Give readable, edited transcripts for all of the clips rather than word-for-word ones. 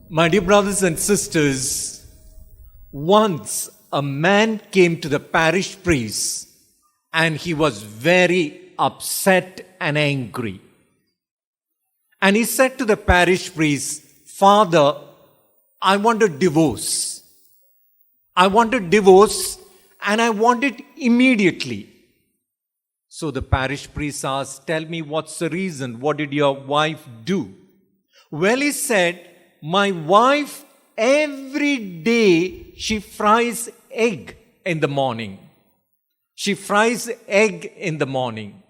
My dear brothers and sisters, once a man came to the parish priest and he was very upset and angry. And he said to the parish priest, "Father, I want a divorce. I want a divorce and I want it immediately." So the parish priest asked, "Tell me, what's the reason? What did your wife do?" Well, he said, "My wife, every day she fries egg in the morning. She fries egg in the morning."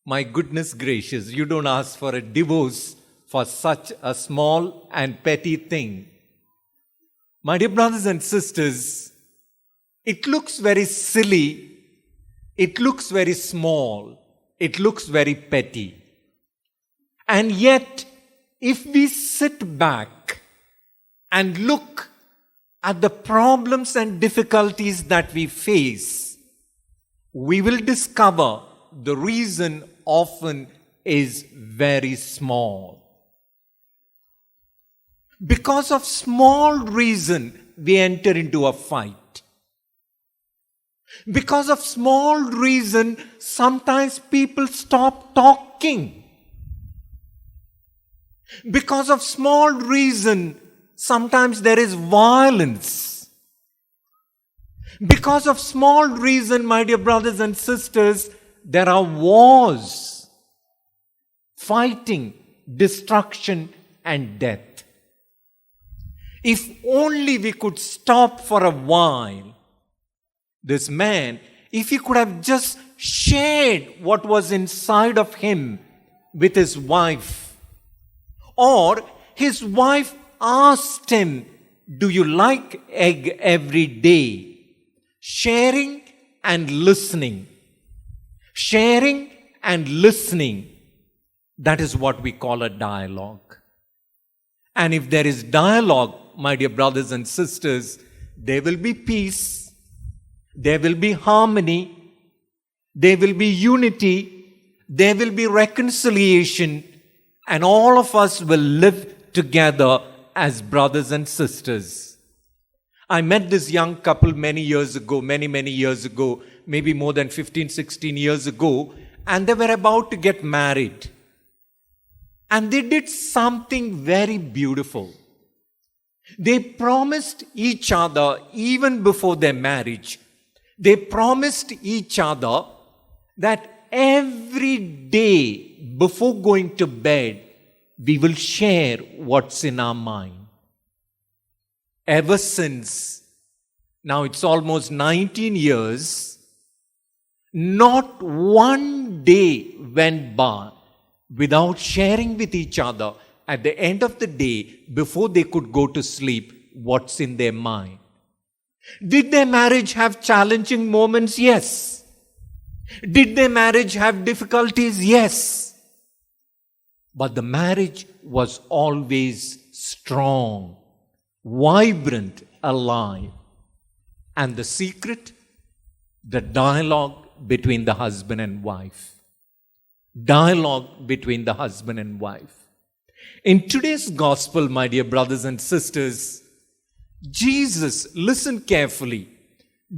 My goodness gracious, you don't ask for a divorce for such a small and petty thing. My dear brothers and sisters, it looks very silly. It looks very small. It looks very petty. And yet, if we sit back and look at the problems and difficulties that we face, we will discover the reason often is very small. Because of small reason, we enter into a fight. Because of small reason, sometimes people stop talking. Because of small reason, sometimes there is violence. Because of small reason, my dear brothers and sisters, there are wars, fighting, destruction, and death. If only we could stop for a while. This man, if he could have just shared what was inside of him with his wife, or his wife asked him, "Do you like egg every day?" Sharing and listening. Sharing and listening. That is what we call a dialogue. And if there is dialogue, my dear brothers and sisters, there will be peace, there will be harmony, there will be unity, there will be reconciliation, and all of us will live together as brothers and sisters. I met this young couple many years ago, many years ago, maybe more than 15, 16 years ago, and they were about to get married. And they did something very beautiful. They promised each other, even before their marriage, they promised each other that every day before going to bed, we will share what's in our mind. Ever since, now it's almost 19 years, not one day went by without sharing with each other at the end of the day, before they could go to sleep, what's in their mind. Did their marriage have challenging moments? Yes. Did their marriage have difficulties? Yes. But the marriage was always strong, vibrant, alive. And the secret? The dialogue between the husband and wife. Dialogue between the husband and wife. In today's gospel, my dear brothers and sisters, Jesus, listen carefully,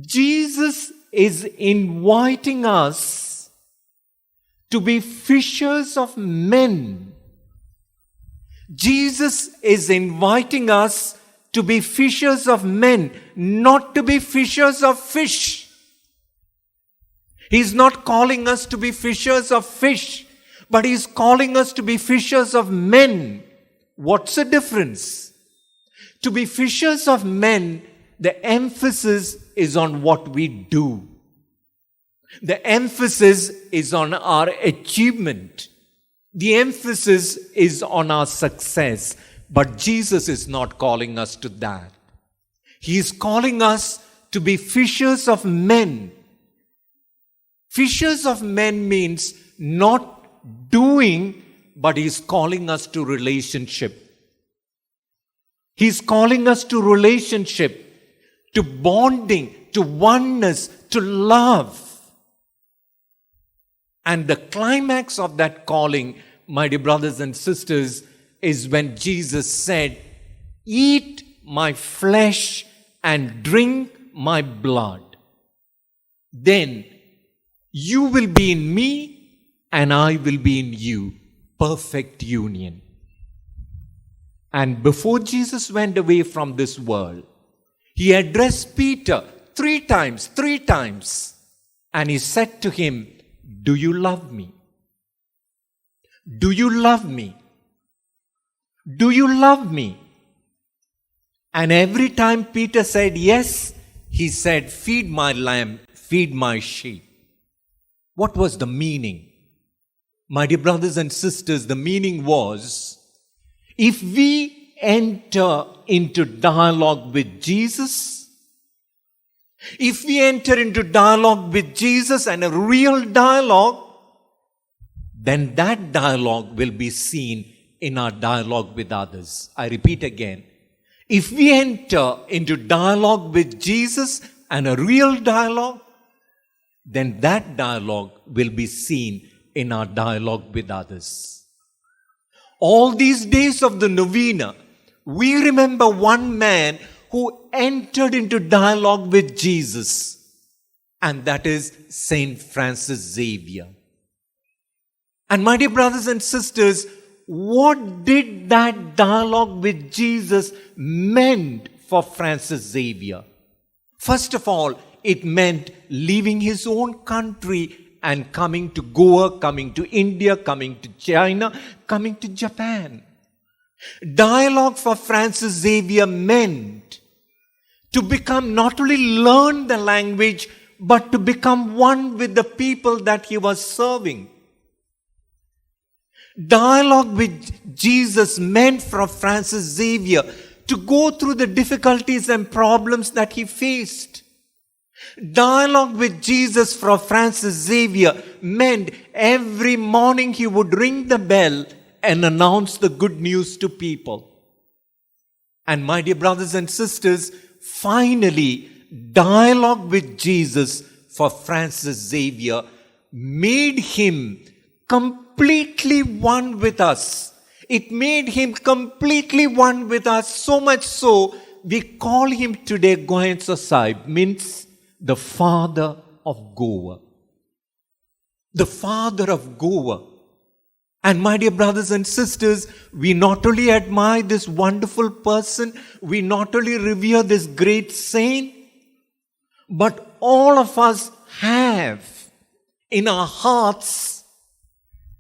Jesus is inviting us to be fishers of men. Jesus is inviting us to be fishers of men, not to be fishers of fish. He's not calling us to be fishers of fish, but He's calling us to be fishers of men. What's the difference? To be fishers of men, the emphasis is on what we do. The emphasis is on our achievement. The emphasis is on our success. But Jesus is not calling us to that. He is calling us to be fishers of men. Fishers of men means not doing, but He's calling us to relationship. He's calling us to relationship, to bonding, to oneness, to love. And the climax of that calling, my dear brothers and sisters, is when Jesus said, eat my flesh and drink my blood. Then you will be in me and I will be in you. Perfect union. And before Jesus went away from this world, he addressed Peter three times, and he said to him, "Do you love me? Do you love me? Do you love me?" And every time Peter said yes, he said, "Feed my lamb, feed my sheep." What was the meaning? My dear brothers and sisters, the meaning was, if we enter into dialogue with Jesus, if we enter into dialogue with Jesus and a real dialogue, then that dialogue will be seen in our dialogue with others. I repeat again. If we enter into dialogue with Jesus and a real dialogue, then that dialogue will be seen in our dialogue with others. All these days of the Novena, we remember one man who entered into dialogue with Jesus, and that is Saint Francis Xavier. And my dear brothers and sisters, what did that dialogue with Jesus meant for Francis Xavier? First of all, it meant leaving his own country and coming to Goa, coming to India, coming to China, coming to Japan. Dialogue for Francis Xavier meant to become, not only learn the language, but to become one with the people that he was serving. Dialogue with Jesus meant for Francis Xavier to go through the difficulties and problems that he faced. Dialogue with Jesus for Francis Xavier meant every morning he would ring the bell and announce the good news to people. And my dear brothers and sisters, finally, dialogue with Jesus for Francis Xavier made him completely one with us. It made him completely one with us, so much so we call him today Goenka Sahib, means the father of Goa. The father of Goa. And my dear brothers and sisters, we not only admire this wonderful person, we not only revere this great saint, but all of us have in our hearts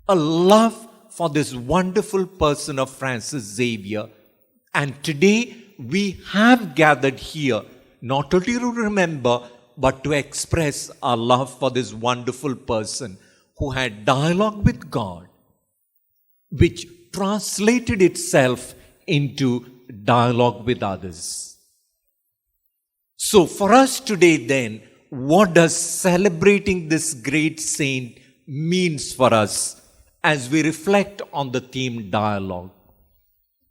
a love for this wonderful person of Francis Xavier. And today we have gathered here not only to remember, but to express our love for this wonderful person who had dialogue with God, which translated itself into dialogue with others. So for us today then, what does celebrating this great saint means for us as we reflect on the theme dialogue?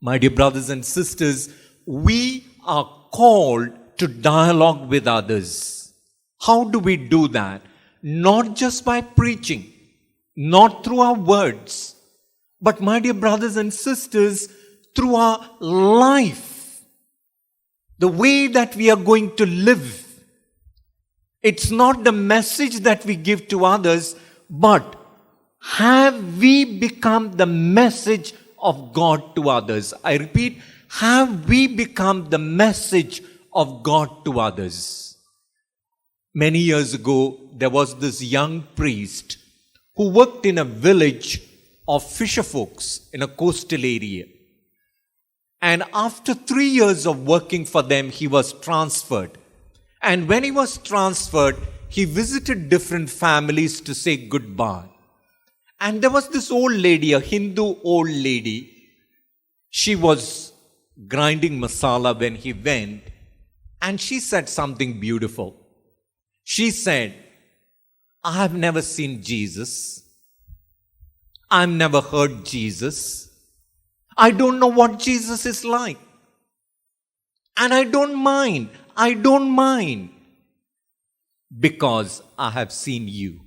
My dear brothers and sisters, we are called to dialogue with others. How do we do that? Not just by preaching, not through our words, but my dear brothers and sisters, through our life, the way that we are going to live. It's not the message that we give to others, but have we become the message of God to others? I repeat, have we become the message of God to others? Many years ago, there was this young priest who worked in a village of fisherfolks in a coastal area. And after 3 years of working for them, he was transferred. And when he was transferred, he visited different families to say goodbye. And there was this old lady, a Hindu old lady. She was grinding masala when he went, and she said something beautiful. She said, "I have never seen Jesus. I've never heard Jesus. I don't know what Jesus is like. And I don't mind. Because I have seen you.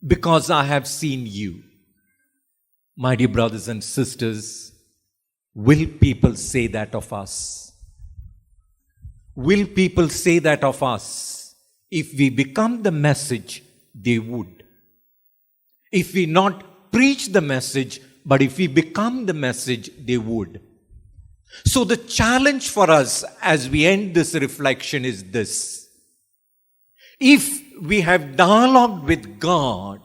Because I have seen you." My dear brothers and sisters, Will people say that of us? Will people say that of us? If we become the message, they would. If we not preach the message, but if we become the message, they would. So the challenge for us as we end this reflection is this. If we have dialogue with God,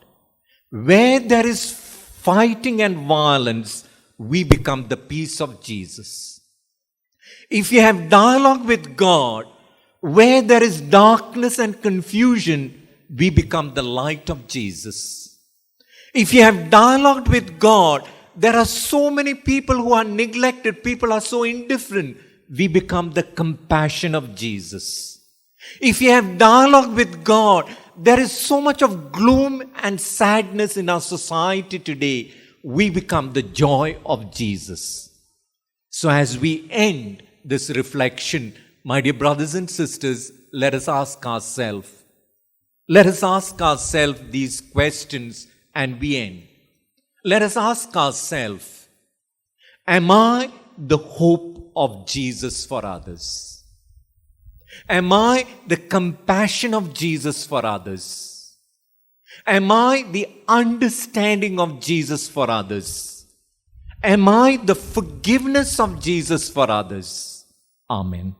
where there is fighting and violence, we become the peace of Jesus. If we have dialogue with God, where there is darkness and confusion, we become the light of Jesus. If you have dialogue with God, there are so many people who are neglected, people are so indifferent, we become the compassion of Jesus. If you have dialogue with God, there is so much of gloom and sadness in our society today, we become the joy of Jesus. So as we end this reflection, my dear brothers and sisters, let us ask ourselves these questions and we end. Let us ask ourselves, am I the hope of Jesus for others? Am I the compassion of Jesus for others? Am I the understanding of Jesus for others? Am I the forgiveness of Jesus for others? Amen.